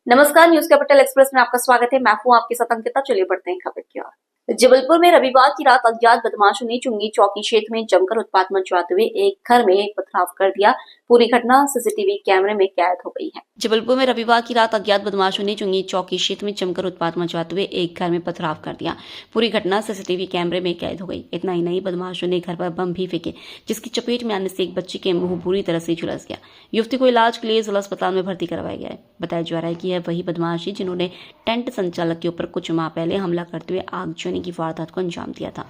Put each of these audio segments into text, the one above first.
नमस्कार, news capital express में आपका स्वागत है। मैं हूं आपके साथ अंकिता। चलिए बढ़ते हैं खबर की ओर। जबलपुर में रविवार की रात अज्ञात बदमाशों ने चुंगी चौकी क्षेत्र में जमकर उत्पात मचवाते हुए एक घर में पथराव कर दिया। पूरी घटना सीसीटीवी कैमरे में कैद हो गई है। जबलपुर में रविवार की रात अज्ञात बदमाशों ने चुंगी चौकी क्षेत्र में जमकर उत्पात मचवाते हुए एक घर में पथराव कर दिया। पूरी घटना सीसीटीवी कैमरे में कैद हो गई। इतना ही नहीं, बदमाशों ने घर पर बम भी फेंके, जिसकी चपेट में आने से एक बच्ची के मुंह बुरी तरह से झुलस गया। युवती को इलाज के लिए जिला अस्पताल में भर्ती करवाया गया है। बताया जा रहा है कि यह वही बदमाश है जिन्होंने टेंट संचालक के ऊपर कुछ माह पहले हमला करते हुए आगजनी की वारदात को अंजाम दिया था।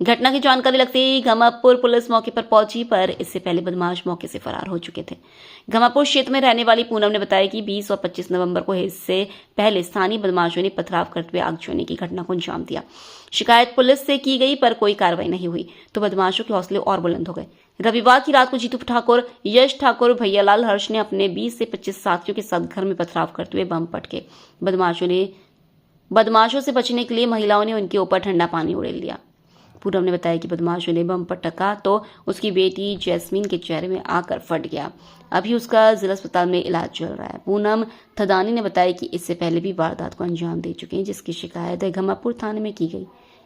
घटना की जानकारी लगते ही घमापुर पुलिस मौके पर पहुंची, पर इससे पहले बदमाश मौके से फरार हो चुके थे। घमापुर क्षेत्र में रहने वाली पूनम ने बताया कि 20 और 25 नवंबर को इससे पहले स्थानीय बदमाशों ने पथराव करते हुए आगजनी की घटना को अंजाम दिया। शिकायत पुलिस से की गई, पर कोई कार्रवाई नहीं हुई तो बदमाशों के हौसले और बुलंद हो गए। रविवार की रात को जीतू ठाकुर, यश ठाकुर, भैयालाल हर्ष ने अपने 20 से 25 साथियों के साथ घर में पथराव करते हुए बम पटके। बदमाशों से बचने के लिए महिलाओं ने उनके ऊपर ठंडा पानी उड़ेल लिया। पूनम ने बताया कि बदमाशों ने बम पटका तो उसकी बेटी जैस्मीन के चेहरे में आकर फट गया। अभी उसका जिला अस्पताल में इलाज चल रहा है। पूनम थदानी ने बताया कि इससे पहले भी वारदात को अंजाम दे चुके हैं, जिसकी शिकायत घमापुर थाने में की गई।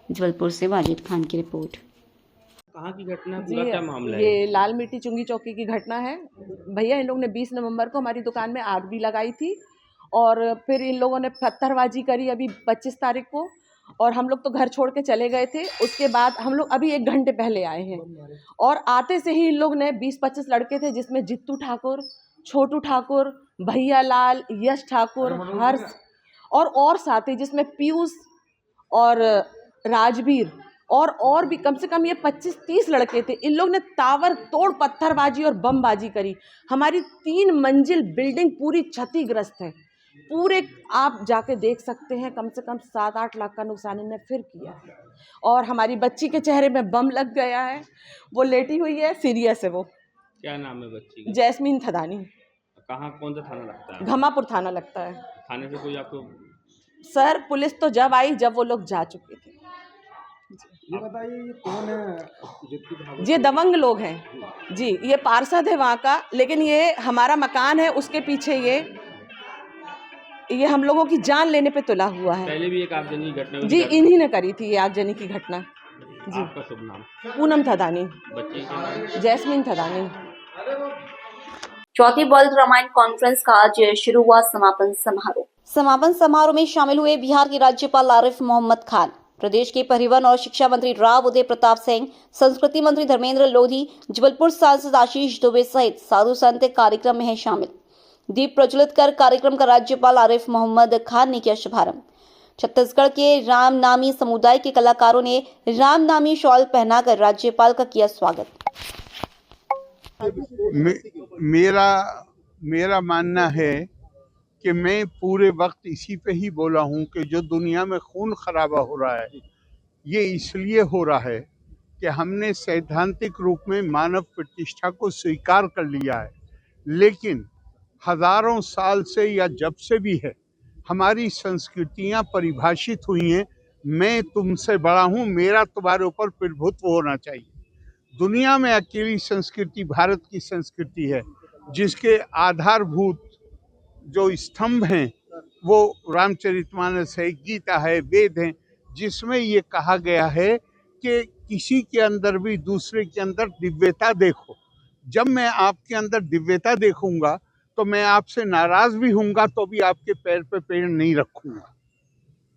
जबलपुर से वाजिद खान की रिपोर्ट। कहाँ की घटना, पूरा क्या मामला है? ये लाल मिट्टी चुंगी चौकी की घटना है भैया। इन लोगों ने 20 नवंबर को हमारी दुकान में आग भी लगाई थी और फिर इन लोगों ने पत्थरबाजी करी अभी 25 तारीख को, और हम लोग तो घर छोड़ के चले गए थे। उसके बाद हम लोग अभी 1 घंटे पहले आए हैं और आते से ही इन लोग ने 20-25 लड़के थे, जिसमें जित्तू ठाकुर, छोटू ठाकुर, भैयालाल, यश ठाकुर, हर्ष और साथी जिसमें पीयूष और राजवीर और भी कम से कम ये 25-30 लड़के थे। इन लोग ने तावर तोड़ पत्थरबाजी और बमबाजी करी। हमारी 3 मंजिल बिल्डिंग पूरी क्षतिग्रस्त है। पूरे आप जाके देख सकते हैं, कम से कम 7-8 लाख का नुकसान इन्हें फिर किया है। और हमारी बच्ची के चेहरे में बम लग गया है, वो लेटी हुई है, सीरियस है वो। क्या नाम है बच्ची का? जैस्मीन थदानी। कहाँ, कौन सा थाना लगता है? घमापुर थाना लगता है। थाने से कोई आपको? सर पुलिस तो जब आई जब वो लोग जा चुके थे। ये बताइए, ये कौन है? ये दबंग लोग हैं जी। ये पार्षद है वहाँ का, लेकिन ये हमारा मकान है, उसके पीछे ये हम लोगों की जान लेने पे तुला हुआ है। पहले भी एक आगजनी की घटना हुई जी, इन्हीं ने करी थी ये आगजनी की घटना जी। आपका शुभ नाम? पूनम थदानी। बच्ची के नाम? जैस्मीन थदानी। चौथी वर्ल्ड रामायण कॉन्फ्रेंस का आज शुरू हुआ समापन समारोह में शामिल हुए बिहार के राज्यपाल आरिफ मोहम्मद खान, प्रदेश के परिवहन और शिक्षा मंत्री राव उदय प्रताप सिंह, संस्कृति मंत्री धर्मेंद्र लोधी, जबलपुर सांसद आशीष दुबे सहित साधु संत कार्यक्रम में है शामिल। दीप प्रज्वलित कर कार्यक्रम का राज्यपाल आरिफ मोहम्मद खान ने किया शुभारंभ। छत्तीसगढ़ के रामनामी समुदाय के कलाकारों ने रामनामी शॉल पहनाकर राज्यपाल का किया स्वागत। मेरा मानना है कि मैं पूरे वक्त इसी पे ही बोला हूँ कि जो दुनिया में खून खराबा हो रहा है, ये इसलिए हो रहा है कि हमने सैद्धांतिक रूप में मानव प्रतिष्ठा को स्वीकार कर लिया है, लेकिन हजारों साल से या जब से भी है हमारी संस्कृतियाँ परिभाषित हुई हैं। मैं तुमसे बड़ा हूँ, मेरा तुम्हारे ऊपर प्रभुत्व होना चाहिए। दुनिया में अकेली संस्कृति भारत की संस्कृति है जिसके आधारभूत जो स्तंभ हैं वो रामचरितमानस है, गीता है, वेद हैं, जिसमें ये कहा गया है कि किसी के अंदर भी दूसरे के अंदर दिव्यता देखो। जब मैं आपके अंदर दिव्यता देखूंगा तो मैं आपसे नाराज भी हूँगा तो भी आपके पैर पे पैर नहीं रखूंगा।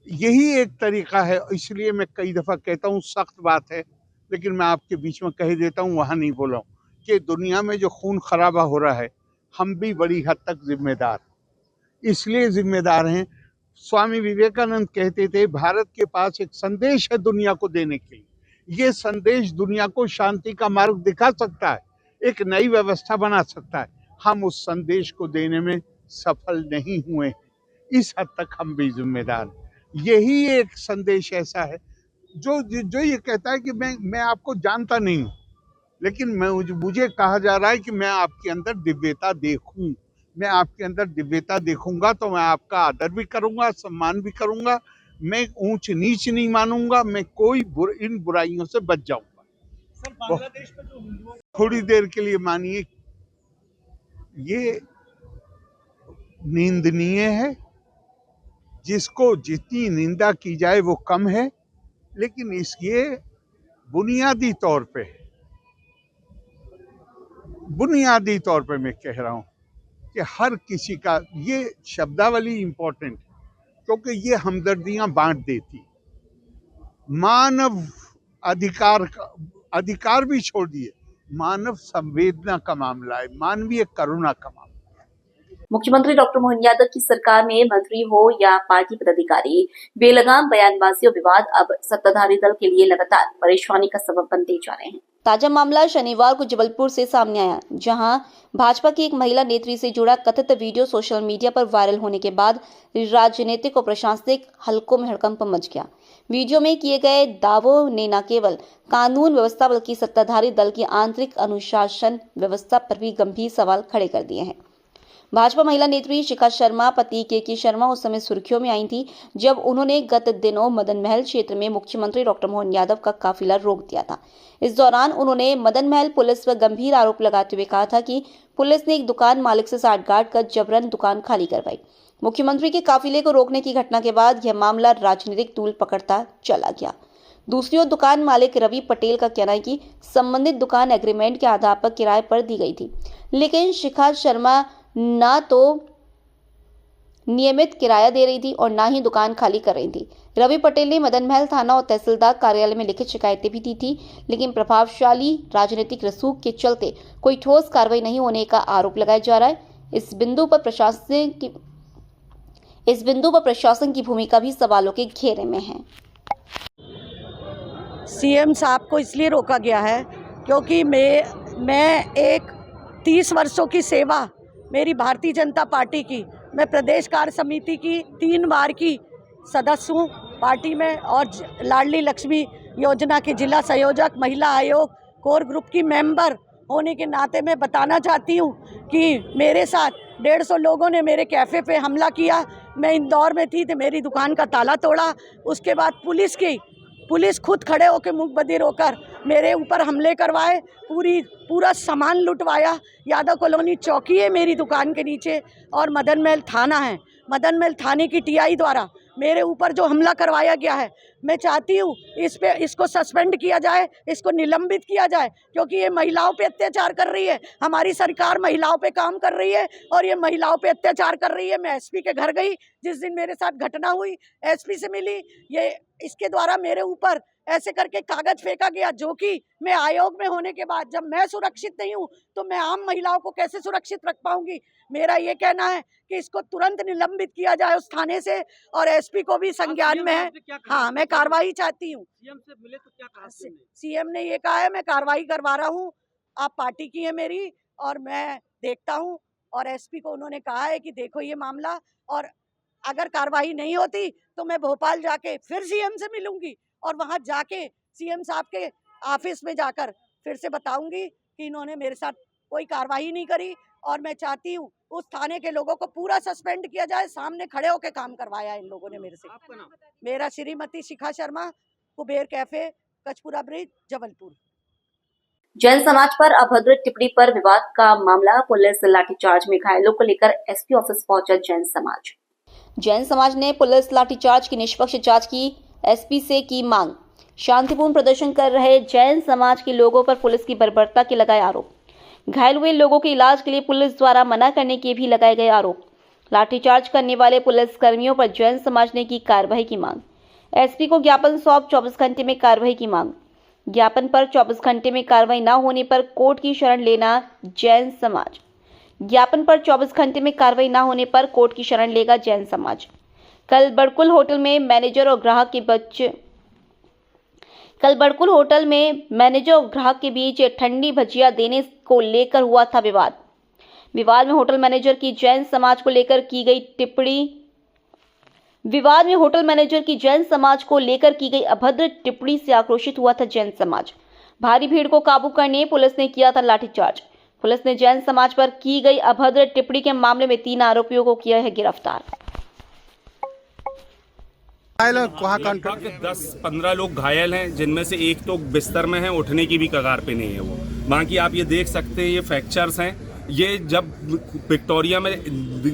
यही एक तरीका है। इसलिए मैं कई दफ़ा कहता हूँ, सख्त बात है लेकिन मैं आपके बीच में कह देता हूँ, वहाँ नहीं बोला हूँ, कि दुनिया में जो खून खराबा हो रहा है हम भी बड़ी हद तक जिम्मेदार, इसलिए जिम्मेदार हैं। स्वामी विवेकानंद कहते थे भारत के पास एक संदेश है दुनिया को देने के लिए। ये संदेश दुनिया को शांति का मार्ग दिखा सकता है, एक नई व्यवस्था बना सकता है। हम उस संदेश को देने में सफल नहीं हुए, इस हद तक हम भी जिम्मेदार हैं। यही एक संदेश ऐसा है जो ये कहता है कि मैं आपको जानता नहीं हूँ, लेकिन मुझे कहा जा रहा है कि मैं आपके अंदर दिव्यता देखूं। मैं आपके अंदर दिव्यता देखूंगा तो मैं आपका आदर भी करूंगा, सम्मान भी करूंगा। मैं ऊंच नीच नहीं मानूंगा, मैं कोई इन बुराइयों से बच जाऊंगा। सर, बांग्लादेश में जो हिंदुओं थोड़ी देर के लिए मानिए, ये निंदनीय है, जिसको जितनी निंदा की जाए वो कम है, लेकिन ये बुनियादी तौर पे मैं कह रहा हूँ कि हर किसी का ये शब्दावली इम्पोर्टेंट, क्योंकि ये हमदर्दियां बांट देती। मानव अधिकार भी छोड़ दिए, मानव संवेदना का मामला है, मानवीय करुणा का मामला। मुख्यमंत्री डॉक्टर मोहन यादव की सरकार में मंत्री हो या पार्टी पदाधिकारी, बेलगाम बयानबाजी और विवाद अब सत्ताधारी दल के लिए लगातार परेशानी का सबब बनते जा रहे हैं। ताजा मामला शनिवार को जबलपुर से सामने आया, जहां भाजपा की एक महिला नेत्री से जुड़ा कथित वीडियो सोशल मीडिया पर वायरल होने के बाद राजनीतिक और प्रशासनिक हलकों में हड़कंप मच गया। वीडियो में किए गए दावों ने न केवल कानून व्यवस्था बल्कि सत्ताधारी दल की आंतरिक अनुशासन व्यवस्था पर भी गंभीर सवाल खड़े कर दिए हैं। भाजपा महिला नेत्री शिखा शर्मा पति के शर्मा उस समय सुर्खियों में आई थी जब उन्होंने गत दिनों मदन महल क्षेत्र में मुख्यमंत्री डॉक्टर मोहन यादव का काफिला रोक दिया था। इस दौरान उन्होंने मदन महल पुलिस पर गंभीर आरोप लगाते हुए कहा था कि पुलिस ने एक दुकान मालिक से साठगांठ कर जबरन दुकान खाली करवाई। मुख्यमंत्री के काफिले को रोकने की घटना के बाद यह मामला राजनीतिक तूल पकड़ता चला गया। दूसरी ओर दुकान मालिक रवि पटेल का कहना है कि संबंधित दुकान एग्रीमेंट के आधार पर किराए पर दी गई थी, लेकिन शिखा शर्मा ना तो नियमित किराया दे रही थी और ना ही दुकान खाली कर रही थी। रवि पटेल ने मदन महल थाना और तहसीलदार कार्यालय में लिखित शिकायतें भी दी थी, लेकिन प्रभावशाली राजनीतिक रसूख के चलते कोई ठोस कार्रवाई नहीं होने का आरोप लगाया जा रहा है। इस बिंदु पर प्रशासन की भूमिका भी सवालों के घेरे में है। सीएम साहब को इसलिए रोका गया है क्योंकि मैं एक 30 वर्षों की सेवा मेरी भारतीय जनता पार्टी की, मैं प्रदेश कार्य समिति की 3 बार की सदस्य हूँ पार्टी में और लाडली लक्ष्मी योजना के जिला संयोजक, महिला आयोग, कोर ग्रुप की मेंबर होने के नाते मैं बताना चाहती हूँ कि मेरे साथ 150 लोगों ने मेरे कैफ़े पे हमला किया। मैं इंदौर में थी तो मेरी दुकान का ताला तोड़ा। उसके बाद पुलिस खुद खड़े होकर मुख बधिर होकर मेरे ऊपर हमले करवाए, पूरा सामान लुटवाया। यादव कॉलोनी चौकी है मेरी दुकान के नीचे और मदन महल थाना है। मदन महल थाने की टीआई द्वारा मेरे ऊपर जो हमला करवाया गया है, मैं चाहती हूँ इसको सस्पेंड किया जाए, इसको निलंबित किया जाए, क्योंकि ये महिलाओं पे अत्याचार कर रही है। हमारी सरकार महिलाओं पे काम कर रही है और ये महिलाओं पे अत्याचार कर रही है। मैं एसपी के घर गई, जिस दिन मेरे साथ घटना हुई एसपी से मिली। इसके द्वारा मेरे ऊपर ऐसे करके कागज फेंका गया, जो कि मैं आयोग में होने के बाद जब मैं सुरक्षित नहीं हूँ तो मैं आम महिलाओं को कैसे सुरक्षित रख पाऊंगी। मेरा ये कहना है कि इसको तुरंत निलंबित किया जाए उस थाने से और एसपी को भी संज्ञान में है। हाँ, मैं कार्रवाई चाहती हूँ। सीएम से मिले तो क्या कहा? सीएम ने ये कहा है मैं कार्रवाई करवा रहा हूँ, आप पार्टी की है मेरी और मैं देखता हूँ। और एसपी को उन्होंने कहा है कि देखो ये मामला, और अगर कार्रवाई नहीं होती तो मैं भोपाल जाके फिर सीएम से मिलूंगी और वहां जाके सीएम साहब के ऑफिस में जाकर फिर से बताऊंगी कि इन्होंने मेरे साथ कोई कार्रवाई नहीं करी। और मैं चाहती हूँ उस थाने के लोगों को पूरा सस्पेंड किया जाए। सामने खड़े होकर काम करवाया इन लोगों ने मेरे से। आपका नाम? मेरा श्रीमती शिखा शर्मा, कुबेर कैफे, कचपुरा ब्रिज, जबलपुर। जैन समाज पर अभद्र टिप्पणी पर विवाद का मामला, पुलिस लाठीचार्ज में घायलों को लेकर एसपी ऑफिस पहुंचा जैन समाज ने पुलिस लाठीचार्ज की निष्पक्ष जांच की एसपी से की मांग। शांतिपूर्ण प्रदर्शन कर रहे जैन समाज के लोगों पर पुलिस की बर्बरता के लगाए आरोप। घायल हुए लोगों के इलाज के लिए पुलिस द्वारा मना करने के भी लगाए गए आरोप। लाठीचार्ज करने वाले पुलिस कर्मियों पर जैन समाज ने की कार्रवाई की मांग। एसपी को ज्ञापन सौंप 24 घंटे में कार्रवाई की मांग। ज्ञापन पर 24 घंटे में कार्रवाई न होने पर कोर्ट की शरण लेना जैन समाज। ज्ञापन पर 24 घंटे में कार्रवाई न होने पर कोर्ट की शरण लेगा जैन समाज। कल बड़कुल होटल में मैनेजर और ग्राहक के बीच ठंडी भजिया देने को लेकर हुआ था विवाद। विवाद में होटल मैनेजर की जैन समाज को लेकर की गई अभद्र टिप्पणी से आक्रोशित हुआ था जैन समाज। भारी भीड़ को काबू करने पुलिस ने किया था लाठीचार्ज। पुलिस ने जैन समाज पर की गई अभद्र टिप्पणी के मामले में 3 आरोपियों को किया है गिरफ्तार। 10-15 लोग घायल हैं, जिनमें से एक तो बिस्तर में है, उठने की भी कगार पे नहीं है वो। बाकी आप ये देख सकते हैं, ये फ्रैक्चर्स हैं। ये जब विक्टोरिया में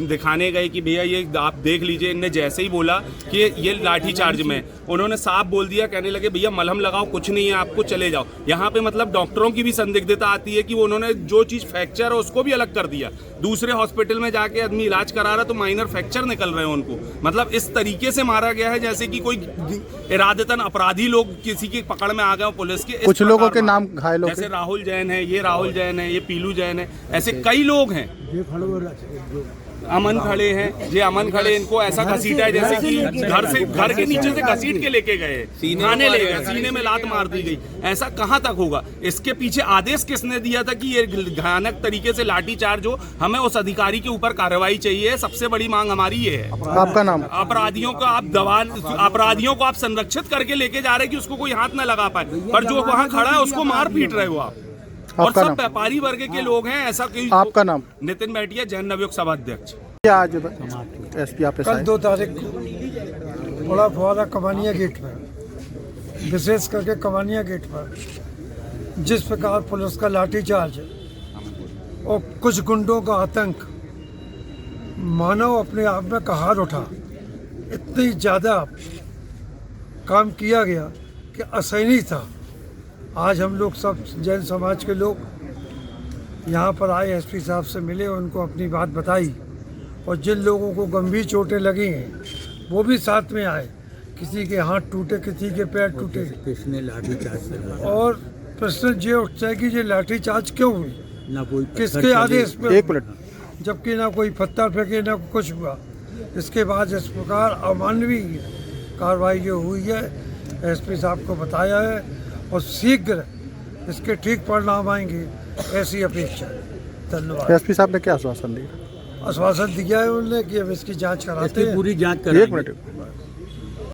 दिखाने गए कि भैया ये आप देख लीजिए, इनने जैसे ही बोला कि ये लाठी चार्ज में, उन्होंने साफ बोल दिया, कहने लगे भैया मलहम लगाओ, कुछ नहीं है आपको, चले जाओ। यहाँ पे मतलब डॉक्टरों की भी संदिग्धता आती है कि वो उन्होंने जो चीज़ फ्रैक्चर है उसको भी अलग कर दिया। दूसरे हॉस्पिटल में जाके आदमी इलाज करा रहा तो माइनर फ्रैक्चर निकल रहे हैं उनको। मतलब इस तरीके से मारा गया है जैसे कि कोई इरादतन अपराधी लोग किसी की पकड़ में आ गए पुलिस के। कुछ लोगों के नाम घायलों जैसे राहुल जैन है, ये राहुल जैन है, ये पीलू जैन है, ऐसे कई लोग हैं। अमन खड़े हैं, ये अमन खड़े, इनको ऐसा घसीटा है जैसे कि घर के नीचे से घसीट के लेके गए, खाने ले गए, सीने में लात मार दी गई। ऐसा कहाँ तक होगा? इसके पीछे आदेश किसने दिया था कि ये भयानक तरीके से लाठी चार्ज हो? हमें उस अधिकारी के ऊपर कार्रवाई चाहिए। सबसे बड़ी मांग हमारी ये है। आपका नाम? अपराधियों को आप संरक्षित करके लेके जा रहे कि उसको कोई हाथ न लगा पाए, पर जो वहाँ खड़ा है उसको मार पीट रहे हो आप। और सब व्यापारी वर्ग के लोग हैं। ऐसा कोई? आपका नाम? नितिन बैठिया, जैन नवयुग सभा अध्यक्ष। क्या आज एसपी ऑफिस कल आए? 2 तारीख को बड़ा फुहारा कवानिया गेट पर, विशेष करके कवानिया गेट पर जिस प्रकार पुलिस का लाठीचार्ज और कुछ गुंडों का आतंक मानव अपने आप में कहार उठा, इतनी ज़्यादा काम किया गया कि असहनीय था। आज हम लोग सब जैन समाज के लोग यहाँ पर आए, एसपी साहब से मिले, उनको अपनी बात बताई, और जिन लोगों को गंभीर चोटें लगी हैं वो भी साथ में आए। किसी के हाथ टूटे, किसी के पैर टूटे। किसने लाठी चार्ज? और प्रश्न ये उठता है कि ये लाठी चार्ज क्यों हुई, ना कोई किसके आदेश पे? एक मिनट। जबकि ना कोई पत्थर फेंके, ना कुछ हुआ। इसके बाद इस प्रकार अमानवीय कार्रवाई जो हुई है, एसपी साहब को बताया है, और शीघ्र इसके ठीक परिणाम आएंगे, ऐसी अपेक्षा। धन्यवाद। एसपी साहब ने क्या आश्वासन दिया? आश्वासन दिया है उन्होंने कि अब इसकी जांच कराते हैं। पूरी जांच करेंगे। एक मिनट।